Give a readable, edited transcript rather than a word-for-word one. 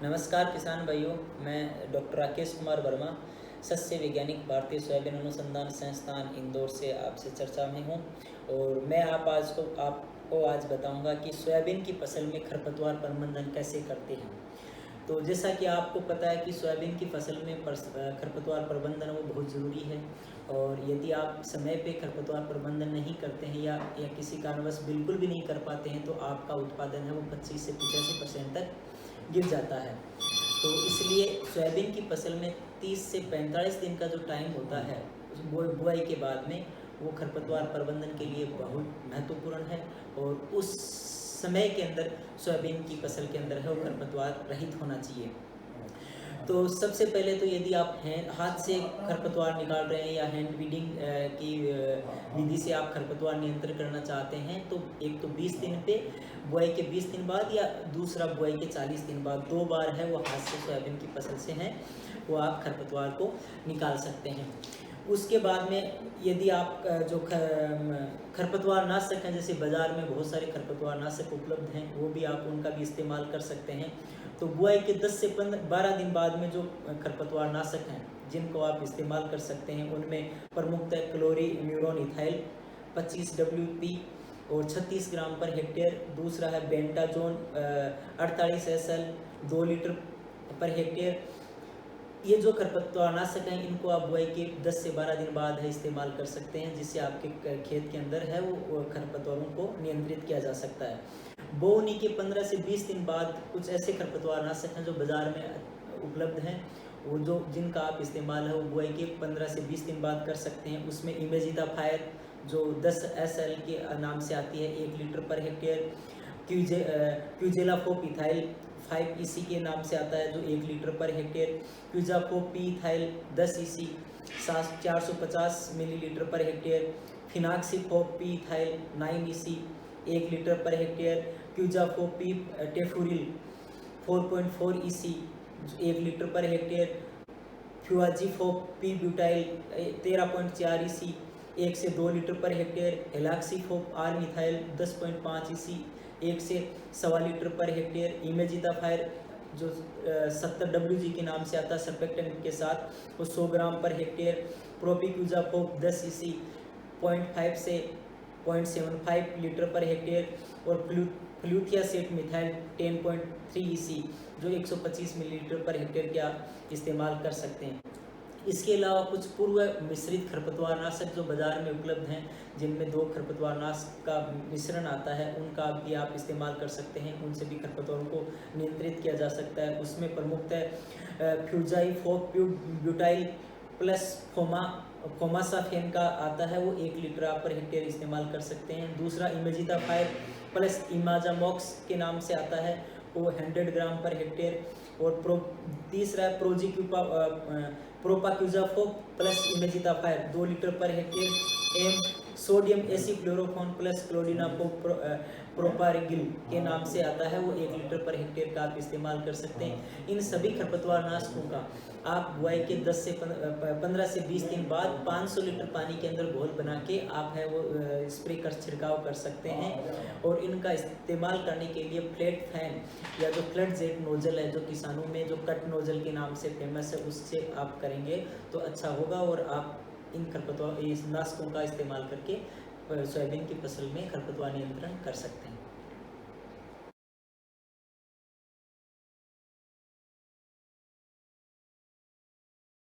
नमस्कार किसान भाइयों, मैं डॉक्टर राकेश कुमार वर्मा, सस्य वैज्ञानिक, भारतीय सोयाबीन अनुसंधान संस्थान इंदौर से आपसे चर्चा में हूँ। और मैं आपको आज बताऊंगा कि सोयाबीन की फसल में खरपतवार प्रबंधन कैसे करते हैं। तो जैसा कि आपको पता है कि सोयाबीन की फसल में खरपतवार प्रबंधन वो बहुत ज़रूरी है। और यदि आप समय पे खरपतवार प्रबंधन नहीं करते हैं या किसी कारणवश बिल्कुल भी नहीं कर पाते हैं, तो आपका उत्पादन है वो 25 से 85% तक गिर जाता है। तो इसलिए सोयाबीन की फसल में 30 से 45 दिन का जो टाइम होता है बुआई के बाद में, वो खरपतवार प्रबंधन के लिए बहुत महत्वपूर्ण है। और उस समय के अंदर सोयाबीन की फसल के अंदर है वो खरपतवार रहित होना चाहिए। तो सबसे पहले तो यदि आप हाथ से खरपतवार निकाल रहे हैं या हैंड वीडिंग की विधि से आप खरपतवार नियंत्रण करना चाहते हैं, तो एक तो 20 दिन पे बुआई के 20 दिन बाद, या दूसरा बुआई के 40 दिन बाद, 2 बार है वो हाथ से सोयाबीन की फसल से है वो आप खरपतवार को निकाल सकते हैं। उसके बाद में यदि आप जो खरपतवार नाशक हैं, जैसे बाज़ार में बहुत सारे खरपतवार नाशक उपलब्ध हैं, वो भी आप उनका भी इस्तेमाल कर सकते हैं। तो बुआई के 10 से 12 दिन बाद में जो खरपतवार नाशक हैं जिनको आप इस्तेमाल कर सकते हैं, उनमें प्रमुखतः क्लोरीम्यूरोन इथाइल 25 WP और 36 ग्राम पर हेक्टेयर। दूसरा है बेंटाजोन 48 SL 2 लीटर पर हेक्टेयर। ये जो खरपतवार नाशक हैं, इनको आप बुआई के 10 से 12 दिन बाद है इस्तेमाल कर सकते हैं, जिससे आपके खेत के अंदर है वो खरपतवारों को नियंत्रित किया जा सकता है। बोनी के 15 से 20 दिन बाद कुछ ऐसे खरपतवार नाशक हैं जो बाज़ार में उपलब्ध हैं, वो जिनका आप इस्तेमाल है वो बुआई के 15 से 20 दिन बाद कर सकते हैं। उसमें इमेजिडाफायर जो 10 SL के नाम से आती है 1 litre per hectare, क्यूजेलाफोप ethyl 5 EC के नाम से आता है जो 1 litre per hectare, quizalofop P ethyl 10 EC 450 millilitre per hectare, fenoxaprop P ethyl 9 EC 1 litre per hectare, quizalofop P tefuryl 4.4 EC 1 litre per hectare, fluazifop P butyl 13.4 EC 1 से 2 litre per hectare, haloxyfop R methyl 10.5 EC 1 से 1.25 litre per hectare, इमेजिडाफायर जो 70 WG के नाम से आता है सर्पेक्टेंट के साथ, वो 100 ग्राम पर हेक्टेयर, प्रोपिक्यूजाफोप 10 EC 0.5 से 0.75 लीटर पर हेक्टेयर, और फ्लूथियासेट मिथाइल 10.3 EC जो 125 मिलीलीटर पर हेक्टेयर का इस्तेमाल कर सकते हैं। इसके अलावा कुछ पूर्व मिश्रित खरपतवार नाशक जो बाज़ार में उपलब्ध हैं, जिनमें 2 खरपतवार नाशक का मिश्रण आता है, उनका भी आप इस्तेमाल कर सकते हैं। उनसे भी खरपतवारों को नियंत्रित किया जा सकता है। उसमें प्रमुखतः फ्यूजाइफोप ब्यूटाइल प्लस फोमासाफेन का आता है, वो 1 लीटर आप पर हेक्टेयर इस्तेमाल कर सकते हैं। दूसरा इमेजिडाफायर प्लस इमाजामॉक्स के नाम से आता है, वो 100 ग्राम पर हेक्टेयर। और तीसरा है प्रोपाक्यूजाफोप plus इमेजिडाफायर 2 litre per hectare M sodium एसिक्लोरोफोन plus क्लोरिनाफोप प्रोपारिगिल के नाम से आता है, वो 1 लीटर पर हेक्टेयर का आप इस्तेमाल कर सकते हैं। इन सभी खरपतवार नाशकों का आप बुआई के 15 से 20 दिन बाद 500 लीटर पानी के अंदर घोल बना के आप है वो स्प्रे कर छिड़काव कर सकते हैं। और इनका इस्तेमाल करने के लिए फ्लैट फैन या जो फ्लड जेट नोजल है, जो किसानों में जो कट नोजल के नाम से फेमस है, उससे आप करेंगे तो अच्छा होगा। और आप इन नाशकों का इस्तेमाल करके सोयाबीन की फसल में खरपतवार नियंत्रण कर सकते हैं।